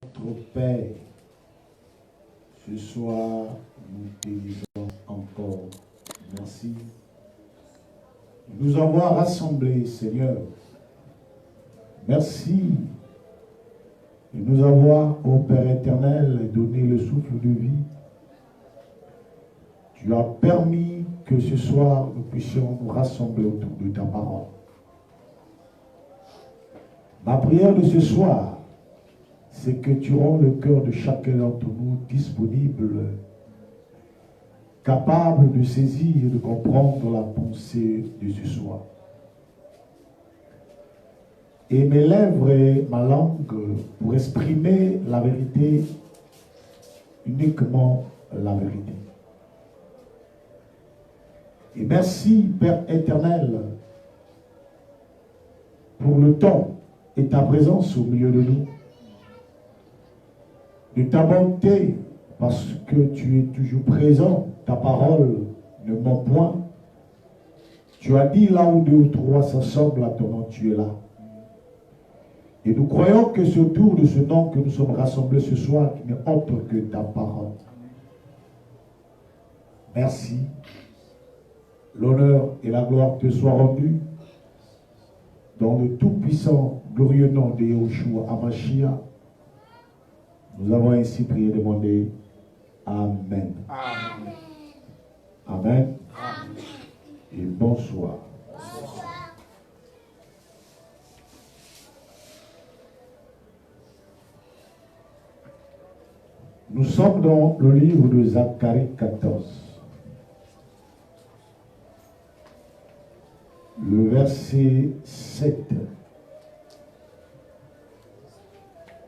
Notre Père, ce soir, nous te disons encore merci de nous avoir rassemblés, Seigneur. Merci de nous avoir, ô Père éternel, donné le souffle de vie. Tu as permis que ce soir, nous puissions nous rassembler autour de ta parole. Ma prière de ce soir, c'est que tu rends le cœur de chacun d'entre nous disponible, capable de saisir et de comprendre la pensée de ce soir. Et mes lèvres et ma langue pour exprimer la vérité, uniquement la vérité. Et merci, Père éternel, pour le temps et ta présence au milieu de nous. De ta bonté, parce que tu es toujours présent, ta parole ne ment point. Tu as dit là où deux ou trois s'assemblent à ton nom, tu es là. Et nous croyons que c'est autour de ce nom que nous sommes rassemblés ce soir qui n'est autre que ta parole. Merci. L'honneur et la gloire te soient rendus dans le tout-puissant, glorieux nom de Yahushua Hamashiach. Nous avons ainsi prié et demandé. Amen. Amen. Amen. Amen. Et bonsoir. Bonsoir. Nous sommes dans le livre de Zacharie 14. Le verset 7.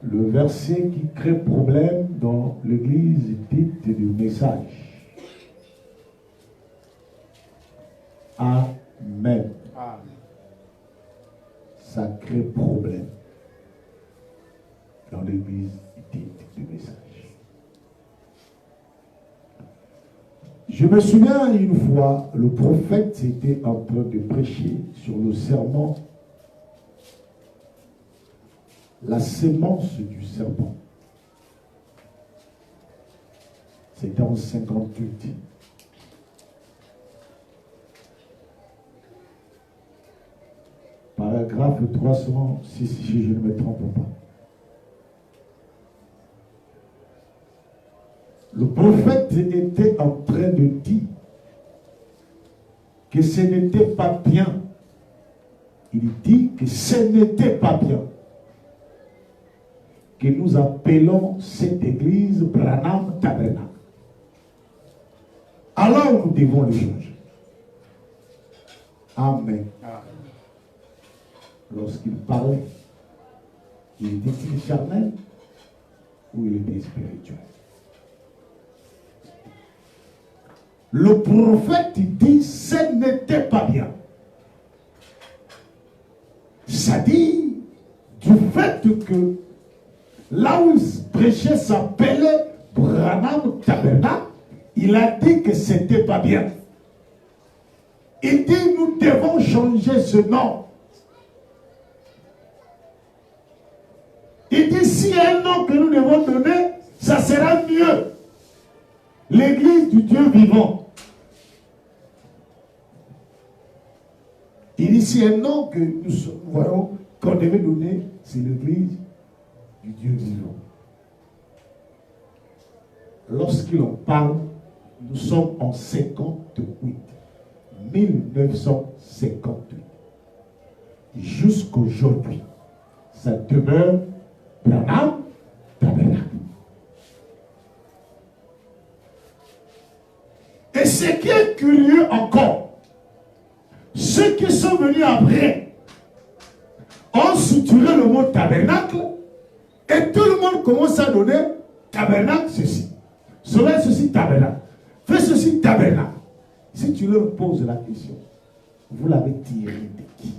Le verset qui crée problème dans l'église dite du message. Amen. Amen. Ça crée problème dans l'église dite du message. Je me souviens une fois, le prophète était en train de prêcher sur le serment, la sémence du serpent. C'était en 58. Paragraphe 306, si je ne me trompe pas. Le prophète était en train de dire que ce n'était pas bien. Il dit que ce n'était pas bien que nous appelons cette église Branham Tabernacle. Alors nous devons le changer. Amen. Lorsqu'il parlait, il était-il charnel ou il était spirituel? Le prophète dit ce n'était pas bien. C'est-à-dire du fait que là où il prêchait s'appelait Branham Tabernacle, il a dit que c'était pas bien. Il dit nous devons changer ce nom. Il dit s'il y a un nom que nous devons donner, ça sera mieux. L'église du Dieu vivant. Il dit s'il y a un nom que nous voyons qu'on devait donner, c'est l'église du Dieu vivant. Lorsqu'il en parle, nous sommes en 58. 1958. Jusqu'aujourd'hui, ça demeure Branham Tabernacle. Et ce qui est curieux encore, ceux qui sont venus après ont suturé le mot tabernacle et tout le monde commence à donner tabernacle ceci. Sauver ceci tabernacle. Fais ceci tabernacle. Si tu leur poses la question, vous l'avez tiré de qui?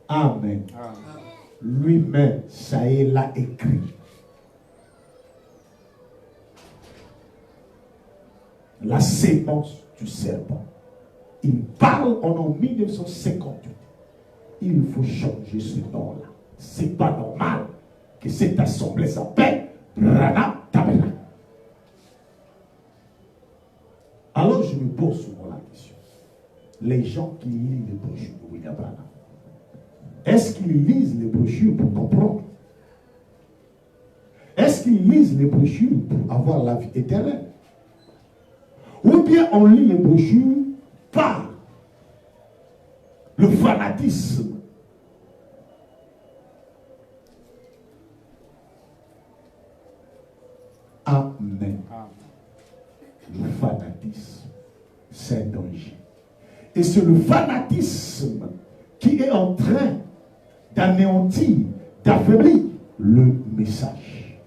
Amen. Lui-même, ça y est, l'a écrit. La sémence du serpent. Il parle en 1958. il faut changer ce nom-là. Ce n'est pas normal que cette assemblée s'appelle Branham Tabernacle. Alors je me pose souvent la question. Les gens qui lisent les brochures de William Branham, est-ce qu'ils lisent les brochures pour comprendre? Est-ce qu'ils lisent les brochures pour avoir la vie éternelle? Ou bien on lit les brochures par le fanatisme? Amen. Le fanatisme, c'est un danger. Et c'est le fanatisme qui est en train d'anéantir, d'affaiblir le message.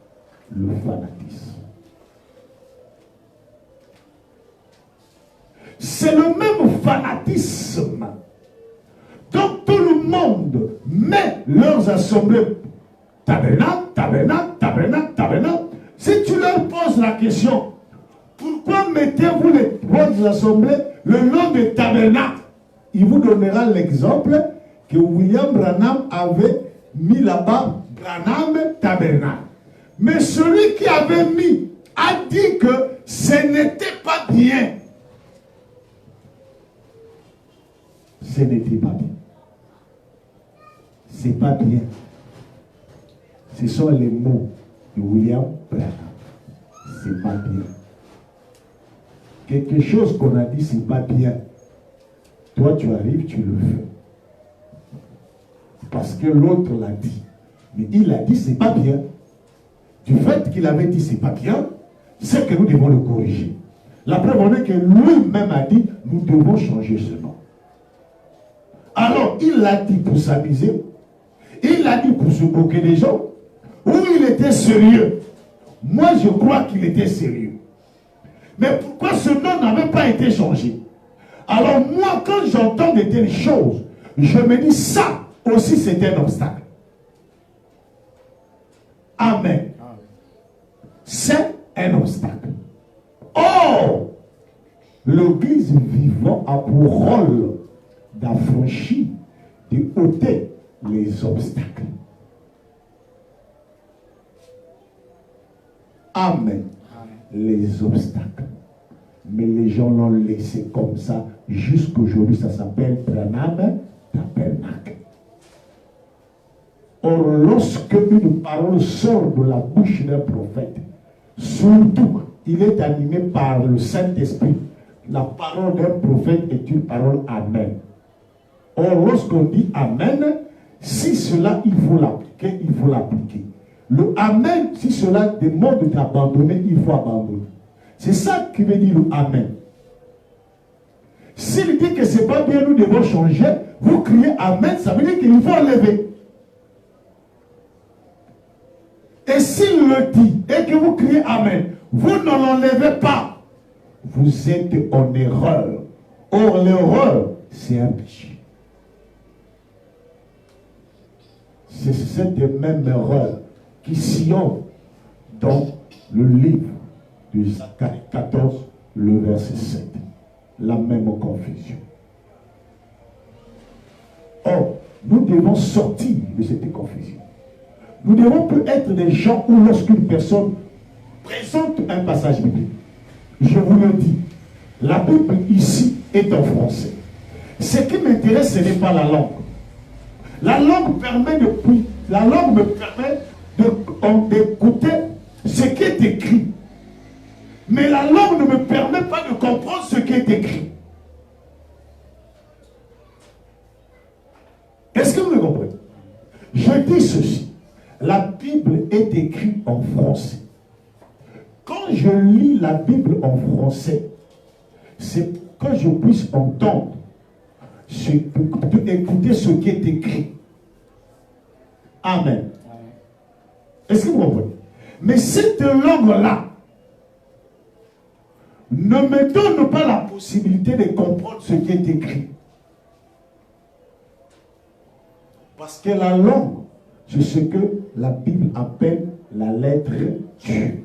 Le fanatisme. C'est le même fanatisme dont tout le monde met leurs assemblées tabernacle, tabernacle, tabernacle, tabernacle. Si tu leur poses la question, pourquoi mettez-vous vos assemblées le nom de tabernacle? Il vous donnera l'exemple que William Branham avait mis là-bas, Branham tabernacle. Mais celui qui avait mis a dit que ce n'était pas bien. Ce n'était pas bien. C'est pas bien. Ce sont les mots de William Branham. C'est pas bien. Quelque chose qu'on a dit, c'est pas bien. Toi, tu arrives, tu le fais. Parce que l'autre l'a dit. Mais il a dit, c'est pas bien. Du fait qu'il avait dit, c'est pas bien, c'est que nous devons le corriger. La preuve en est que lui-même a dit, nous devons changer ce nom. Alors, il l'a dit pour s'amuser, il l'a dit pour se moquer des gens, ou il était sérieux. Moi, je crois qu'il était sérieux. Mais pourquoi ce nom n'avait pas été changé? Alors moi, quand j'entends de telles choses, je me dis, ça aussi c'est un obstacle. Amen. C'est un obstacle. Or, l'Église vivante a pour rôle d'affranchir, de ôter les obstacles. Amen. Les obstacles. Mais les gens l'ont laissé comme ça. Jusqu'aujourd'hui, ça s'appelle Branham Tabernacle. Or, lorsque une parole sort de la bouche d'un prophète, surtout, il est animé par le Saint-Esprit. La parole d'un prophète est une parole Amen. Or, lorsqu'on dit Amen, si cela, il faut l'appliquer, il faut l'appliquer. Le Amen, si cela demande d'abandonner, il faut abandonner. C'est ça qui veut dire le Amen. S'il dit que ce n'est pas bien, nous devons changer, vous criez Amen, ça veut dire qu'il faut enlever. Et s'il le dit et que vous criez Amen, vous ne l'enlevez pas, vous êtes en erreur. Or, l'erreur, c'est un péché. C'est cette même erreur qui sillonne dans le livre de Zacharie 14, le verset 7. La même confusion. Or, nous devons sortir de cette confusion. Nous devons plus être des gens où lorsqu'une personne présente un passage biblique, je vous le dis, la Bible ici est en français. Ce qui m'intéresse, ce n'est pas la langue. La langue me permet d'écouter ce qui est écrit. Mais la langue ne me permet pas de comprendre ce qui est écrit. Est-ce que vous me comprenez? Je dis ceci. La Bible est écrite en français. Quand je lis la Bible en français, c'est que je puisse entendre, écouter ce qui est écrit. Amen. Est-ce que vous comprenez? Mais cette langue-là ne me donne pas la possibilité de comprendre ce qui est écrit. Parce que la langue, c'est ce que la Bible appelle la lettre tue.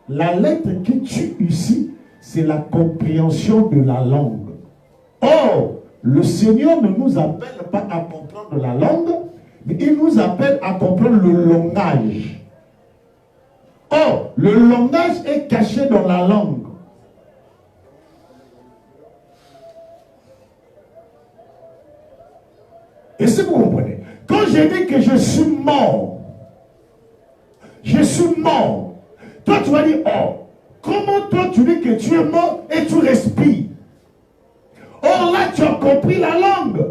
La lettre qui tue ici, c'est la compréhension de la langue. Or, le Seigneur ne nous appelle pas à comprendre la langue, mais il nous appelle à comprendre le langage. Or, le langage est caché dans la langue. Et si vous comprenez, quand je dis que je suis mort, toi tu vas dire, oh, comment toi tu dis que tu es mort et tu respires? Or là tu as compris la langue.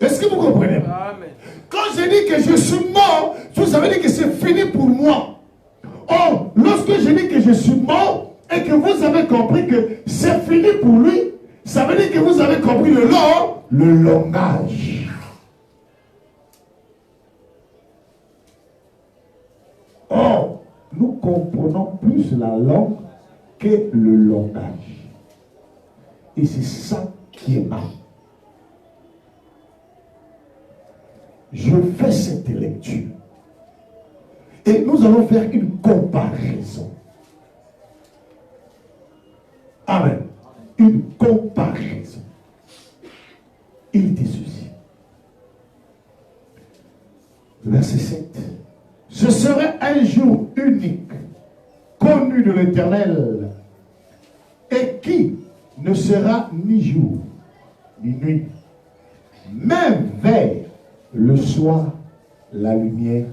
Est-ce que vous comprenez? Amen. Quand je dis que je suis mort, vous avez dit que c'est fini pour moi. Or, lorsque je dis que je suis mort et que vous avez compris que c'est fini pour lui, ça veut dire que vous avez compris le langage. Or, nous comprenons plus la langue que le langage. Et c'est ça qui est mal. Je fais cette lecture. Et nous allons faire une comparaison. Amen. Une comparaison. Il dit ceci. Verset 7. Ce serait un jour unique, connu de l'Éternel, et qui ne sera ni jour, ni nuit. Même vers le soir, la lumière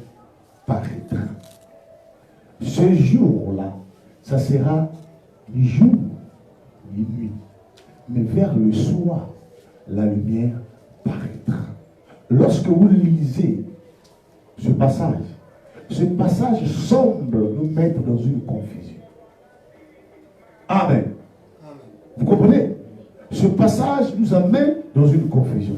paraîtra. Ce jour-là, ça sera ni jour, ni nuit. Mais vers le soir, la lumière paraîtra. Lorsque vous lisez ce passage semble nous mettre dans une confusion. Amen. Vous comprenez? Ce passage nous amène dans une confusion.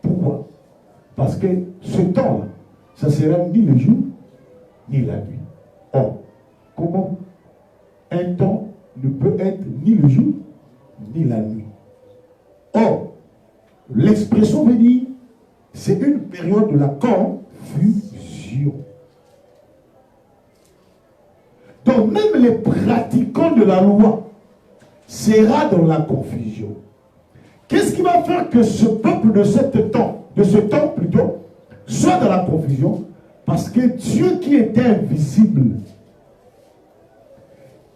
Pourquoi? Parce que ce temps-là, ça sera ni le jour, ni la nuit. Or, comment un temps ne peut être ni le jour, ni la nuit? Or, l'expression veut dire, c'est une période de la confusion. Donc, même les pratiquants de la loi sera dans la confusion. Qu'est-ce qui va faire que ce peuple de ce temps plutôt, soit dans la confusion? Parce que Dieu qui était invisible,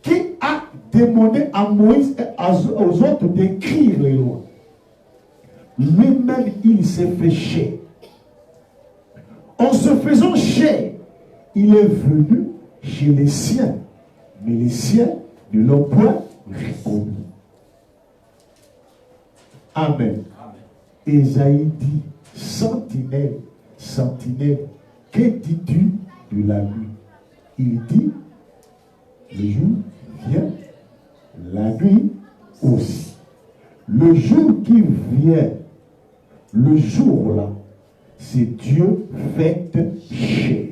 qui a demandé à Moïse et aux autres d'écrire les lois, lui-même il s'est fait chair. En se faisant chair, il est venu chez les siens, mais les siens ne l'ont point reconnu. Amen. Ésaïe dit, sentinelle, sentinelle, que dis-tu de la nuit? Il dit, le jour vient, la nuit aussi. Le jour qui vient, le jour-là, c'est Dieu fait chair.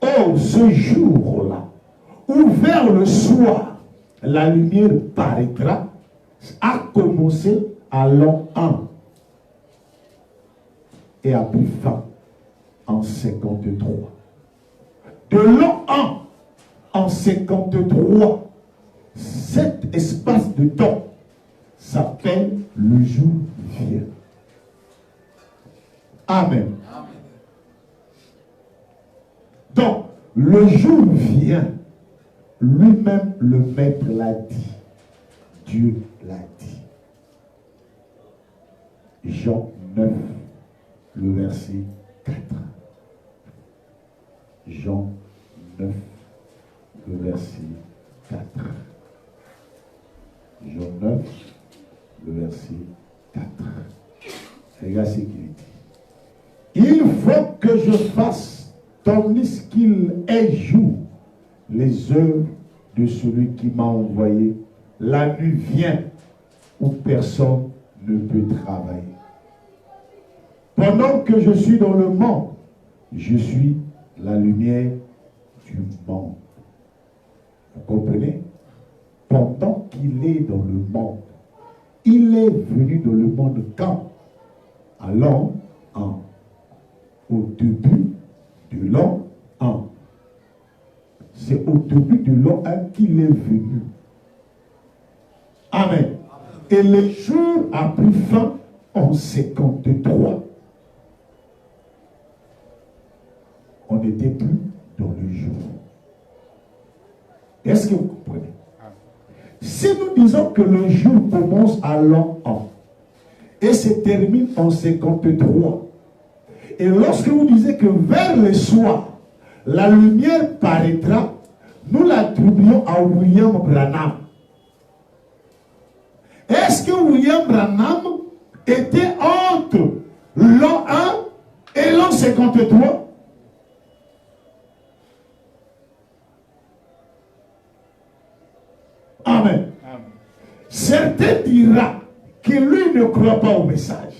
Or, ce jour-là, où vers le soir, la lumière paraîtra, a commencé à l'an 1 et a pris fin en 53. De l'an 1 en 53, cet espace de temps s'appelle le jour vient. Amen. Donc, le jour vient, lui-même le maître l'a dit. Dieu l'a dit. Jean 9, le verset 4. Jean 9, le verset 4. Jean 9, le verset 4. Regarde ce qu'il dit. Il faut que je fasse, tandis qu'il est jour, les œuvres de celui qui m'a envoyé. La nuit vient où personne ne peut travailler. Pendant que je suis dans le monde, je suis la lumière du monde. Vous comprenez? Pendant qu'il est dans le monde, il est venu dans le monde quand? À l'an 1. Au début de l'an 1. C'est au début de l'an qu'il est venu. Amen. Et le jour a pris fin en 53. On n'était plus dans le jour. Est-ce que vous comprenez? Si nous disons que le jour commence à l'an 1 et se termine en 53, et lorsque vous disiez que vers le soir, la lumière paraîtra, nous l'attribuons à William Branham. Est-ce que William Branham était entre l'an 1 et l'an 53? Amen. Certains diront que lui ne croit pas au message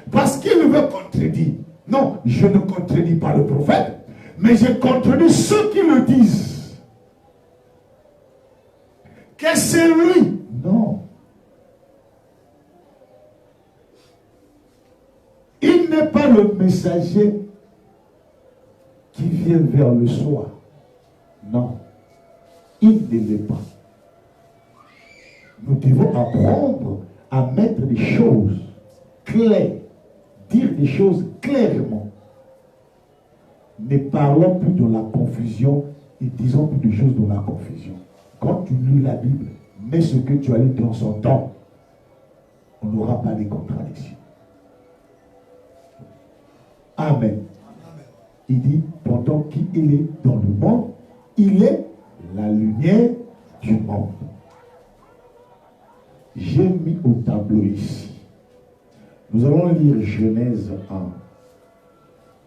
parce qu'il veut contredire. Non, je ne contredis pas le prophète, mais je contredis ceux qui le disent. Que c'est lui. Non. Il n'est pas le messager qui vient vers le soir. Non. Il ne l'est pas. Nous devons apprendre à mettre des choses claires, dire des choses clairement. Ne parlons plus dans la confusion et disons plus de choses dans la confusion. Quand tu lis la Bible, mets ce que tu as lu dans son temps. On n'aura pas de contradictions. Amen. Il dit, pendant qu'il est dans le monde, il est la lumière du monde. J'ai mis au tableau ici. Nous allons lire Genèse 1,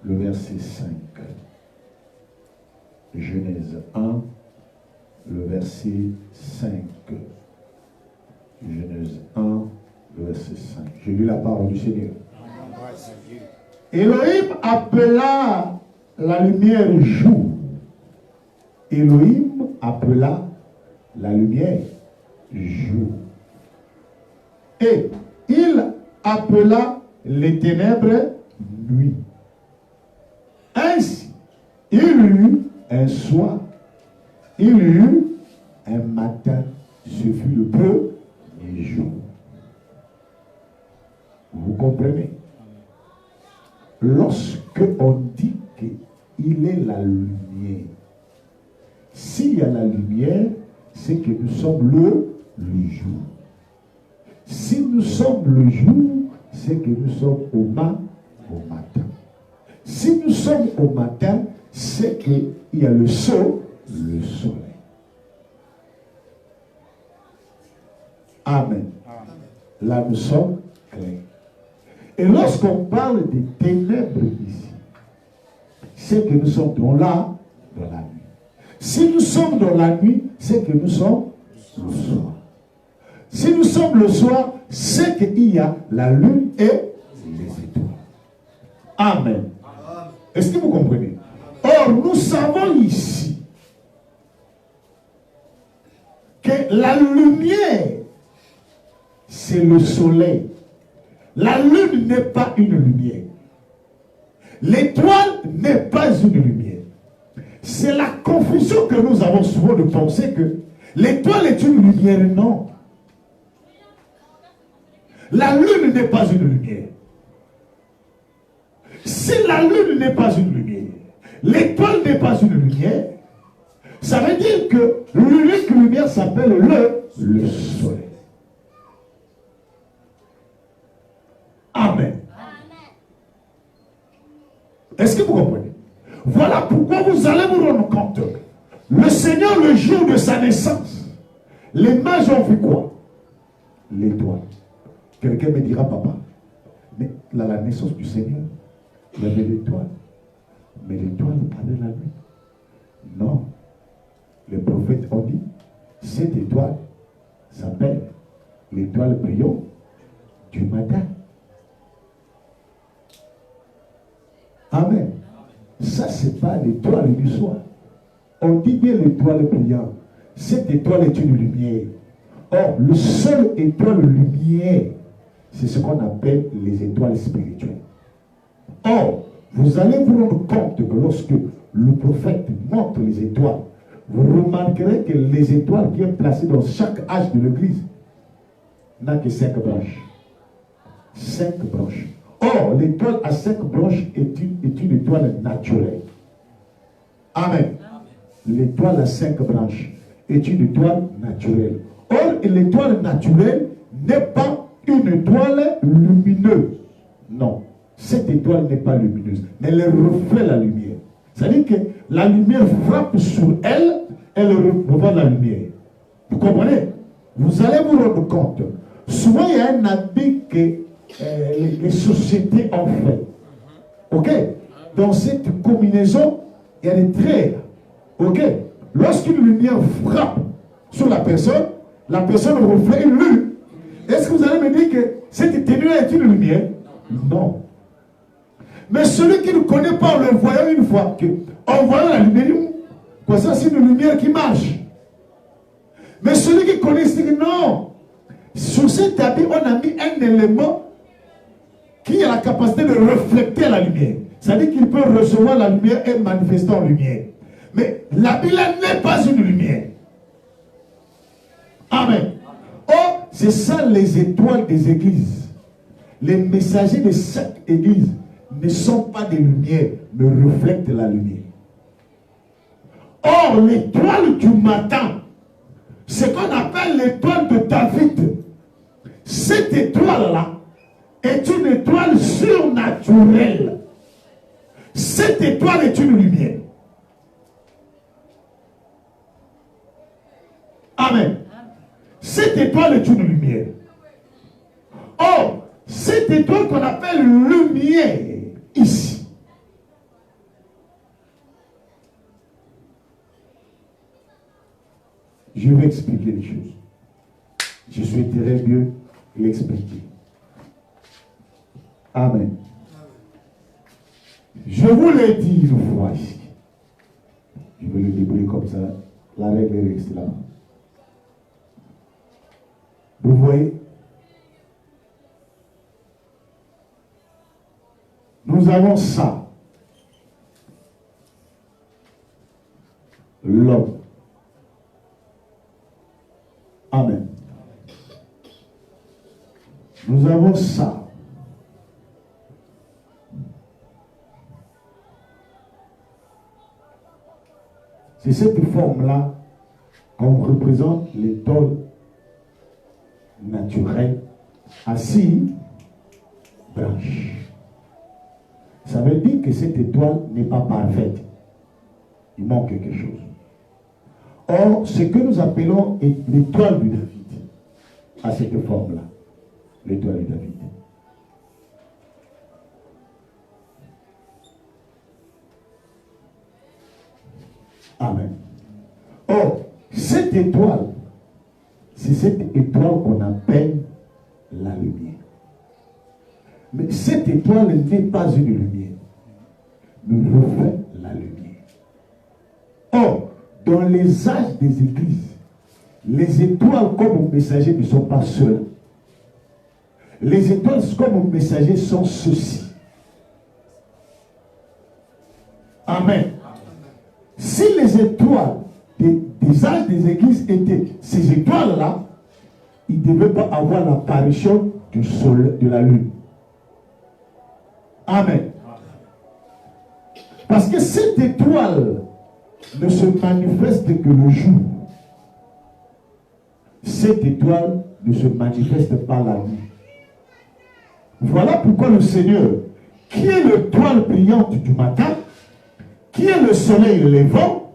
le verset 5. Genèse 1, le verset 5. Genèse 1, le verset 5. J'ai lu la parole du Seigneur. Elohim appela la lumière jour. Elohim appela la lumière jour. Et il appela les ténèbres nuit. Ainsi, il eut un soir, il eut un matin, ce fut le premier jour. Vous comprenez? Lorsque on dit qu'il est la lumière, s'il y a la lumière, c'est que nous sommes le jour. Si nous sommes le jour, c'est que nous sommes au matin. Si nous sommes au matin, c'est qu'il y a le soleil. Amen. Là, nous sommes clairs. Et lorsqu'on parle des ténèbres ici, c'est que nous sommes dans la nuit. Si nous sommes dans la nuit, c'est que nous sommes le soir. Si nous sommes le soir, c'est qu'il y a la lune et les étoiles. Amen. Est-ce que vous comprenez? Or, nous savons ici que la lumière, c'est le soleil. La lune n'est pas une lumière. L'étoile n'est pas une lumière. C'est la confusion que nous avons souvent de penser que l'étoile est une lumière. Non. La lune n'est pas une lumière. Si la lune n'est pas une lumière, l'étoile n'est pas une lumière, ça veut dire que l'unique lumière s'appelle le soleil. Amen. Est-ce que vous comprenez? Voilà pourquoi vous allez vous rendre compte. Le Seigneur, le jour de sa naissance, les mages ont vu quoi? L'étoile. Quelqu'un me dira, papa, mais à la naissance du Seigneur, il y avait l'étoile. Mais l'étoile parlait la nuit. Non. Les prophètes ont dit, cette étoile s'appelle l'étoile brillante du matin. Amen. Ça, ce n'est pas l'étoile du soir. On dit bien l'étoile brillante. Cette étoile est une lumière. Or, le seul étoile lumière, c'est ce qu'on appelle les étoiles spirituelles. Or, vous allez vous rendre compte que lorsque le prophète montre les étoiles, vous remarquerez que les étoiles qui sont placées dans chaque âge de l'église n'a que 5 branches. 5 branches. Or, l'étoile à 5 branches est une étoile naturelle. Amen. L'étoile à 5 branches est une étoile naturelle. Or, l'étoile naturelle n'est pas une étoile lumineuse. Non, cette étoile n'est pas lumineuse, mais elle reflète la lumière. C'est-à-dire que la lumière frappe sur elle, elle revoit la lumière. Vous comprenez? Vous allez vous rendre compte. Souvent, il y a un habit que les sociétés ont fait. Ok? Dans cette combinaison, il y a des traits. Ok? Lorsqu'une lumière frappe sur la personne reflète une lune. Est-ce que vous allez me dire que cette tenue-là est une lumière? Non. Mais celui qui ne connaît pas en le voyant une fois, en voyant la lumière, quoi, ça c'est une lumière qui marche. Mais celui qui connaît, c'est que non. Sur cet habit, on a mis un élément qui a la capacité de refléter la lumière. C'est-à-dire qu'il peut recevoir la lumière et manifester en lumière. Mais l'habit là n'est pas une lumière. Amen. Oh, c'est ça les étoiles des églises. Les messagers de chaque église ne sont pas des lumières, mais reflètent la lumière. Or, l'étoile du matin, ce qu'on appelle l'étoile de David, cette étoile-là est une étoile surnaturelle. Cette étoile est une lumière. Amen. Cette étoile est une lumière. Or, cette étoile qu'on appelle lumière, ici, je vais expliquer les choses. Je souhaiterais mieux l'expliquer. Amen. Je vous l'ai dit une fois ici. Je vais le débrouiller comme ça. La règle est restée là. Vous voyez? Nous avons ça. L'homme. Amen. Nous avons ça. C'est cette forme-là qu'on représente l'étoile naturelle à 6 branches. Ça veut dire que cette étoile n'est pas parfaite. Il manque quelque chose. Or, ce que nous appelons l'étoile de David, à cette forme-là, l'étoile de David. Amen. Or, cette étoile, c'est cette étoile qu'on appelle la lumière. Mais cette étoile n'est pas une lumière, mais reflète la lumière. Or, dans les âges des églises, les étoiles comme messagers ne sont pas seuls. Les étoiles comme messagers sont ceci. Amen. Si les étoiles des âges des églises étaient ces étoiles-là, il ne devait pas avoir l'apparition du soleil, de la lune. Amen. Parce que cette étoile ne se manifeste que le jour. Cette étoile ne se manifeste pas la nuit. Voilà pourquoi le Seigneur, qui est l'étoile brillante du matin, qui est le soleil levant,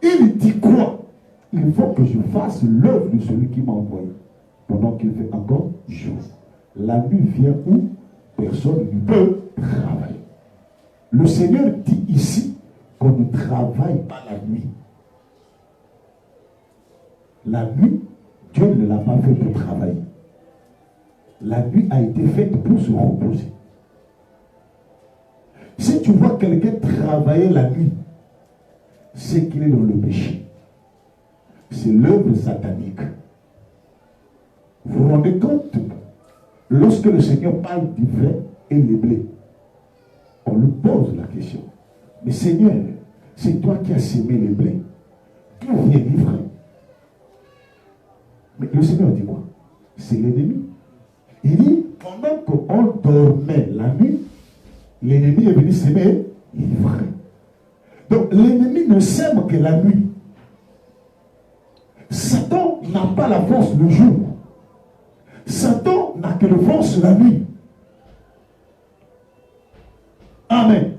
il dit quoi? Il faut que je fasse l'œuvre de celui qui m'a envoyé pendant qu'il fait encore jour. La nuit vient où personne ne peut travailler. Le Seigneur dit ici qu'on ne travaille pas la nuit. La nuit, Dieu ne l'a pas fait pour travailler. La nuit a été faite pour se reposer. Si tu vois quelqu'un travailler la nuit, c'est qu'il est dans le péché. C'est l'œuvre satanique. Vous vous rendez compte? Lorsque le Seigneur parle du vrai et les blés, on lui pose la question. Mais Seigneur, c'est toi qui as sémé les blés. Que vous vient livrer. Mais le Seigneur dit quoi? C'est l'ennemi. Il dit, pendant qu'on dormait la nuit, l'ennemi est venu s'aimer livrer. Donc l'ennemi ne sème que la nuit. Satan n'a pas la force le jour. Satan n'a que la force la nuit. Amen.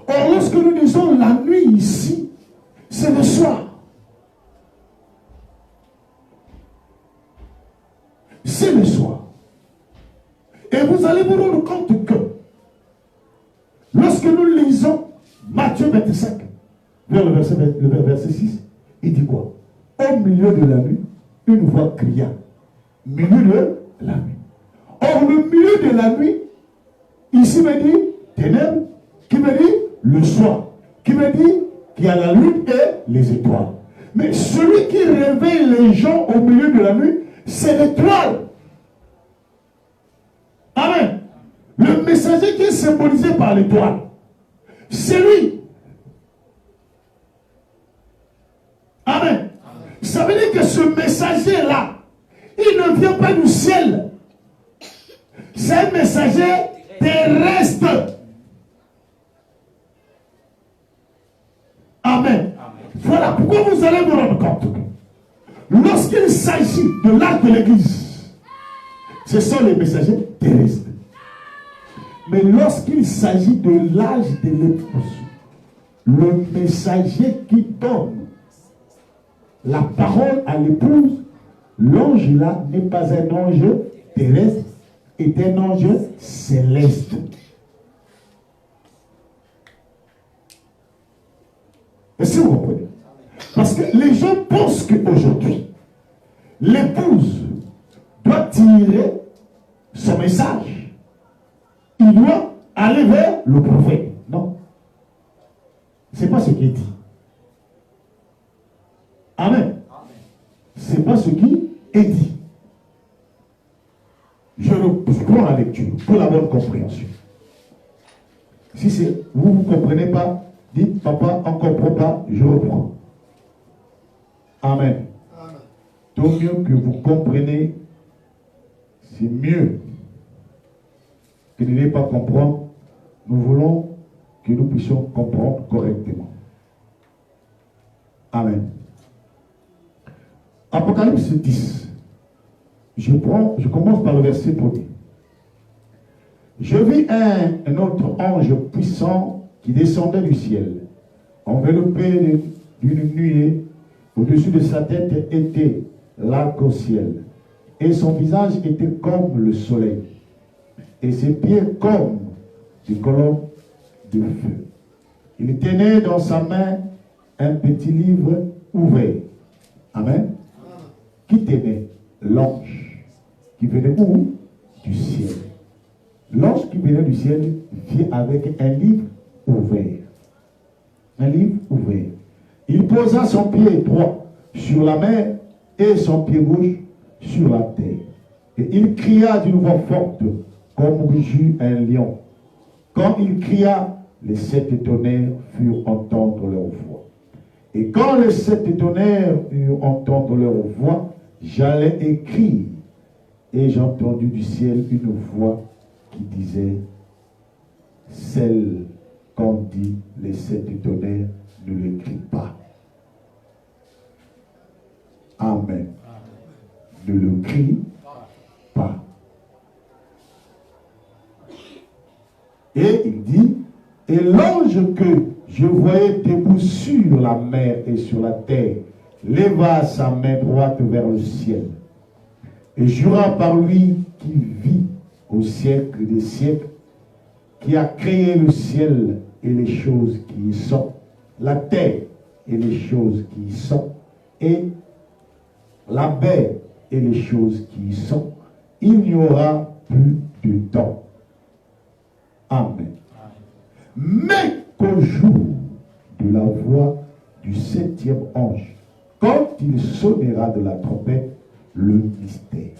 Or, lorsque nous disons la nuit ici, c'est le soir. C'est le soir. Et vous allez vous rendre compte que lorsque nous lisons Matthieu 25, vers le verset 6, il dit quoi? Au milieu de la nuit, une voix cria. Milieu de la nuit. Or, le milieu de la nuit, ici me dit ténèbres, qui me dit le soir, qui me dit qu'il y a la lune et les étoiles. Mais celui qui réveille les gens au milieu de la nuit, c'est l'étoile. Amen. Le messager qui est symbolisé par l'étoile, c'est lui. Amen. Ça veut dire que ce messager-là, il ne vient pas du ciel. C'est un messager terrestre. Amen. Voilà pourquoi vous allez vous rendre compte. Lorsqu'il s'agit de l'arc de l'église, ce sont les messagers terrestres. Mais lorsqu'il s'agit de l'âge de l'épouse, le messager qui donne la parole à l'épouse, l'ange là n'est pas un ange terrestre, est un ange céleste. Est-ce que vous comprenez? Parce que les gens pensent qu'aujourd'hui, l'épouse doit tirer son message. Il doit aller vers le prophète. Non. Ce n'est pas ce qui est dit. Amen. Ce n'est pas ce qui est dit. Je prends la lecture pour la bonne compréhension. Si vous ne comprenez pas, dites, papa, on ne comprend pas, je reprends. Amen. Amen. Tant mieux que vous comprenez, c'est mieux que de ne pas comprendre. Nous voulons que nous puissions comprendre correctement. Amen. Apocalypse 10. Je commence par le verset 1er. Je vis un autre ange puissant qui descendait du ciel, enveloppé d'une nuée. Au-dessus de sa tête était l'arc-au-ciel, et son visage était comme le soleil, et ses pieds comme des colonnes de feu. Il tenait dans sa main un petit livre ouvert. Amen. Qui tenait? L'ange. Qui venait où? Du ciel. L'ange qui venait du ciel vient avec un livre ouvert. Un livre ouvert. Il posa son pied droit sur la mer et son pied gauche sur la terre. Et il cria d'une voix forte, comme rugit un lion. Quand il cria, les 7 tonnerres furent entendre leur voix. Et quand les 7 tonnerres furent entendre leur voix, j'allais écrire. Et j'ai entendu du ciel une voix qui disait, celle qu'on dit les 7 tonnerres, ne l'écrit pas. Amen. Ne le crie pas. Et il dit, et l'ange que je voyais debout sur la mer et sur la terre leva sa main droite vers le ciel et jura par lui qui vit au siècle des siècles, qui a créé le ciel et les choses qui y sont, la terre et les choses qui y sont, et la mer et les choses qui y sont, il n'y aura plus de temps. Amen. Mais qu'au jour de la voix du 7e ange, quand il sonnera de la trompette, le mystère.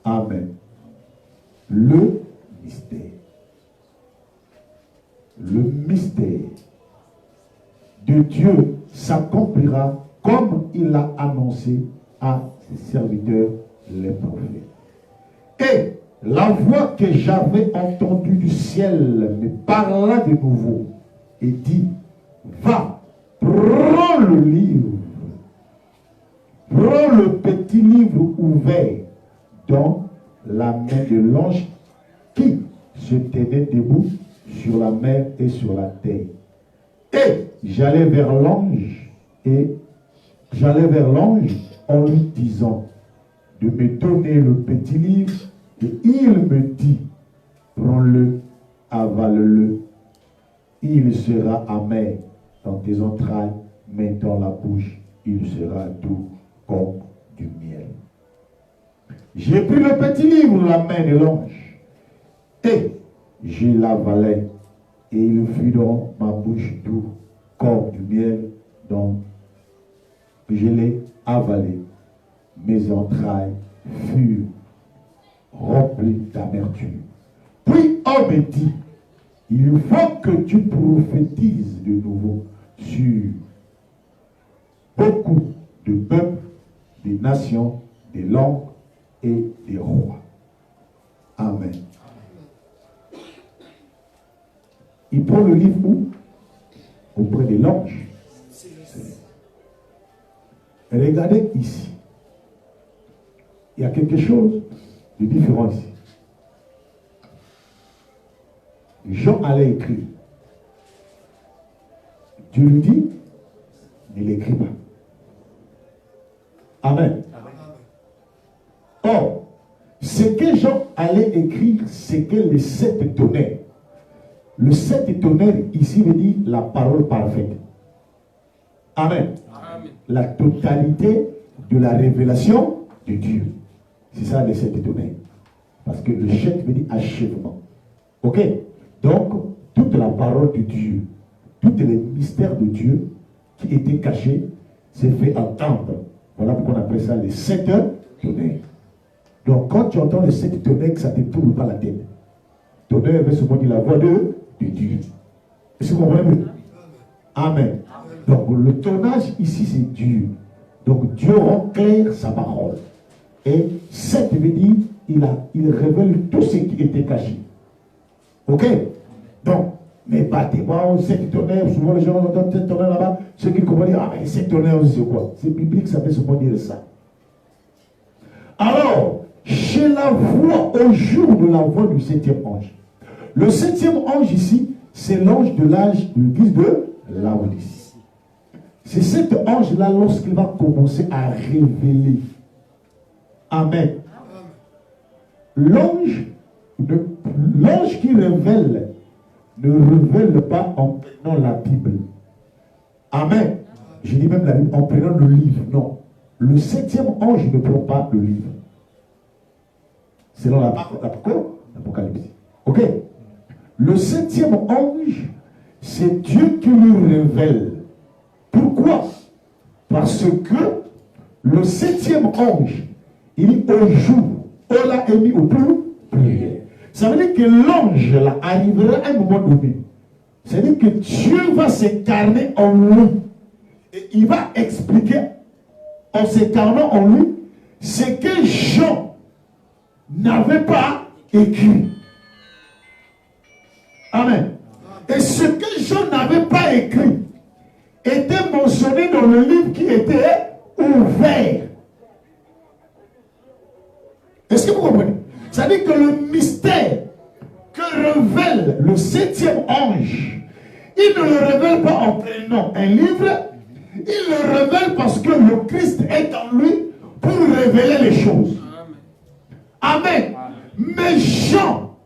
Amen. Le mystère. Le mystère de Dieu s'accomplira comme il l'a annoncé à ses serviteurs les prophètes. Et la voix que j'avais entendue du ciel me parla de nouveau et dit, va, prends le livre, prends le petit livre ouvert dans la main de l'ange qui se tenait debout sur la mer et sur la terre. Et j'allais vers l'ange en lui disant de me donner le petit livre, et il me dit, prends-le, avale-le, il sera amer dans tes entrailles, mais dans la bouche, il sera doux comme du miel. J'ai pris le petit livre de la main de l'ange, et je l'avalai, et il fut dans ma bouche doux comme du miel, donc je l'ai avalé. Mes entrailles furent remplies d'amertume. Puis on me dit, il faut que tu prophétises de nouveau sur beaucoup de peuples, des nations, des langues et des rois. Amen. Il prend le livre où? Auprès de l'ange. Regardez ici. Il y a quelque chose de différent ici. Jean allait écrire. Dieu lui dit, ne l'écris pas. Amen. Or, ce que Jean allait écrire, c'est que les 7 tonnerres. Le 7 tonnerres, ici, veut dire la parole parfaite. Amen. Amen. La totalité de la révélation de Dieu. C'est ça les 7 tonnerres. Parce que le chèque veut dire achèvement. Ok? Donc, toute la parole de Dieu, tous les mystères de Dieu qui étaient cachés, s'est fait entendre. Voilà pourquoi on appelle ça les 7 tonnerres. Donc, quand tu entends les 7 tonnerres, ça ne te tourne pas la tête. Tonnerre veut souvent dire la voix de Dieu. Est-ce que vous comprenez? Amen. Donc, le tonnage ici, c'est Dieu. Donc, Dieu rend clair sa parole. Et 7 veut dire, il révèle tout ce qui était caché. Ok? Donc, mais bâtiment, 7 tonnerres, souvent les gens entendent 7 tonnerres là-bas, ceux qui comprennent, ah mais 7 tonnerres, c'est quoi? C'est biblique, ça veut souvent dire ça. Alors, chez la voix, au jour de la voix du 7e ange. Le 7e ange ici, c'est l'ange de l'âge de l'église de Laodicée. C'est cet ange-là, lorsqu'il va commencer à révéler. Amen. L'ange qui révèle ne révèle pas en prenant la Bible. Amen. Je dis même la Bible en prenant le livre. Non. Le 7e ange ne prend pas le livre. Selon l'Apocalypse. Ok. Le 7e ange, c'est Dieu qui lui révèle. Pourquoi? Parce que le 7e ange, il est au jour, on l'a émis au pluriel. Ça veut dire que l'ange là arrivera à un moment donné. C'est-à-dire que Dieu va s'incarner en lui. Et il va expliquer, en s'incarnant en lui, ce que Jean n'avait pas écrit. Amen. Et ce que Jean n'avait pas écrit était mentionné dans le livre qui était ouvert. Est-ce que vous comprenez? C'est-à-dire que le mystère que révèle le 7e ange, il ne le révèle pas en prenant un livre, il le révèle parce que le Christ est en lui pour révéler les choses. Amen. Mais Jean,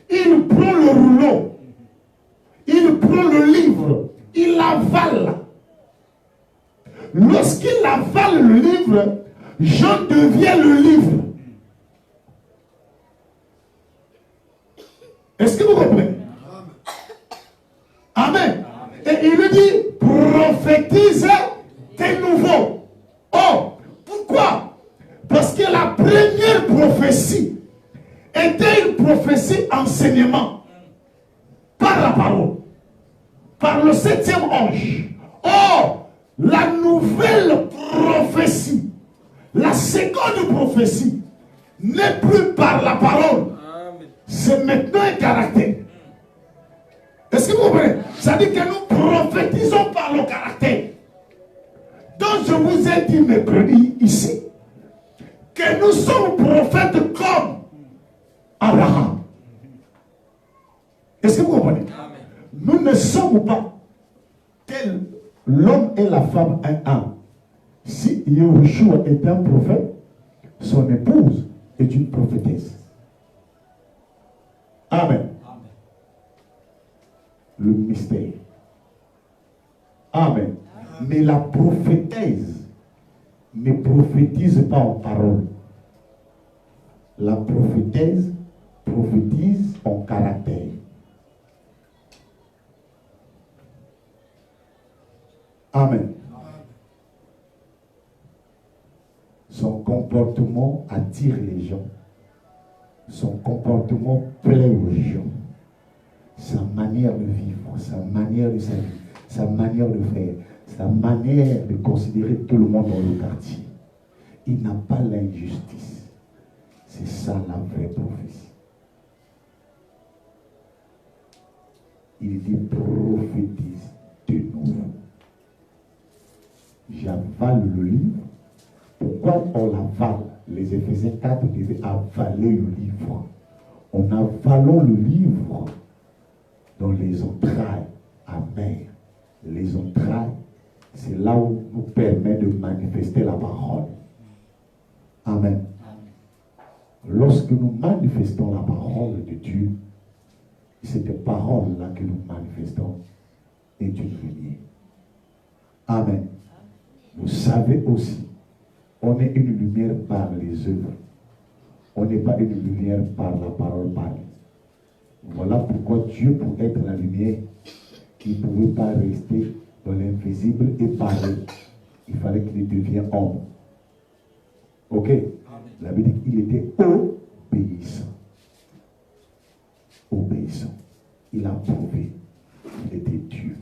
il prend le rouleau, il prend le livre, il l'avale. Lorsqu'il avale le livre, Jean devient le livre. Est-ce que vous comprenez? Amen. Et il lui dit, prophétise de nouveau. Oh, pourquoi? Parce que la première prophétie était une prophétie enseignement par la parole, par le 7e ange. Or, la nouvelle prophétie, la seconde prophétie, n'est plus par la parole. C'est maintenant un caractère. Est-ce que vous comprenez? Ça dit que nous prophétisons par le caractère. Donc je vous ai dit mercredi ici que nous sommes prophètes comme Abraham. Est-ce que vous comprenez? Nous ne sommes pas tels l'homme et la femme un. Si Yeshua est un prophète, son épouse est une prophétesse. Amen. Le mystère. Amen. Mais la prophétesse ne prophétise pas en parole. La prophétesse prophétise en caractère. Amen. Son comportement attire les gens. Son comportement plaît aux gens. Sa manière de vivre, sa manière de servir, sa manière de faire, sa manière de considérer tout le monde dans le quartier. Il n'a pas l'injustice. C'est ça la vraie prophétie. Il dit prophétise de nouveau. J'avale le livre. Pourquoi on l'avale? Les Éphésiens 4 devaient avaler le livre. En avalant le livre dans les entrailles amères. Les entrailles, c'est là où nous permet de manifester la parole. Amen. Lorsque nous manifestons la parole de Dieu, cette parole-là que nous manifestons est une lumière. Amen. Vous savez aussi, on est une lumière par les œuvres. On n'est pas une lumière par la parole parlée. Voilà pourquoi Dieu, pour être la lumière, il ne pouvait pas rester dans l'invisible et parler. Il fallait qu'il devienne homme. Ok? La Bible dit qu'il était obéissant. Obéissant. Il a prouvé qu'il était Dieu.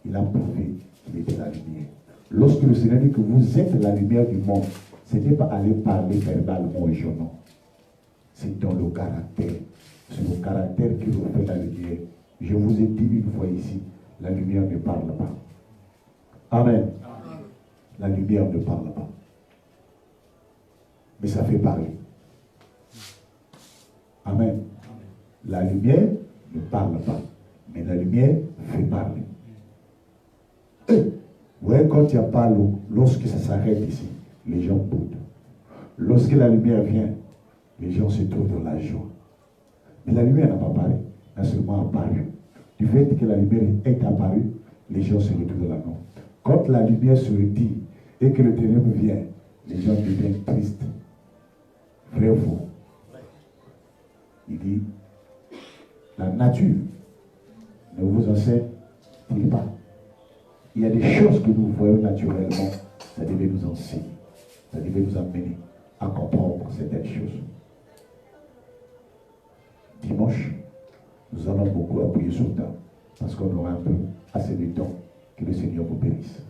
Il a prouvé qu'il était la lumière. Lorsque le Seigneur dit que vous êtes la lumière du monde, ce n'est pas aller parler verbalement aux gens, non. C'est dans le caractère. C'est le caractère qui reflète la lumière. Je vous ai dit une fois ici, la lumière ne parle pas. Amen. La lumière ne parle pas. Mais ça fait parler. Amen. La lumière ne parle pas. Mais la lumière fait parler. Vous voyez, quand il n'y a pas l'eau, lorsque ça s'arrête ici, les gens boudent. Lorsque la lumière vient, les gens se trouvent dans la joie. Mais la lumière n'a pas parlé, elle a seulement apparu. Du fait que la lumière est apparue, les gens se retrouvent dans la nuit. Quand la lumière se retire et que le ténèbre vient, les gens deviennent tristes. Vrai ou faux? Il dit, la nature ne vous enseigne-t-il pas? Il y a des choses que nous voyons naturellement, ça devait nous enseigner, ça devait nous amener à comprendre certaines choses. Dimanche, nous allons beaucoup appuyer sur le temps, parce qu'on aura un peu assez de temps. Que le Seigneur vous bénisse.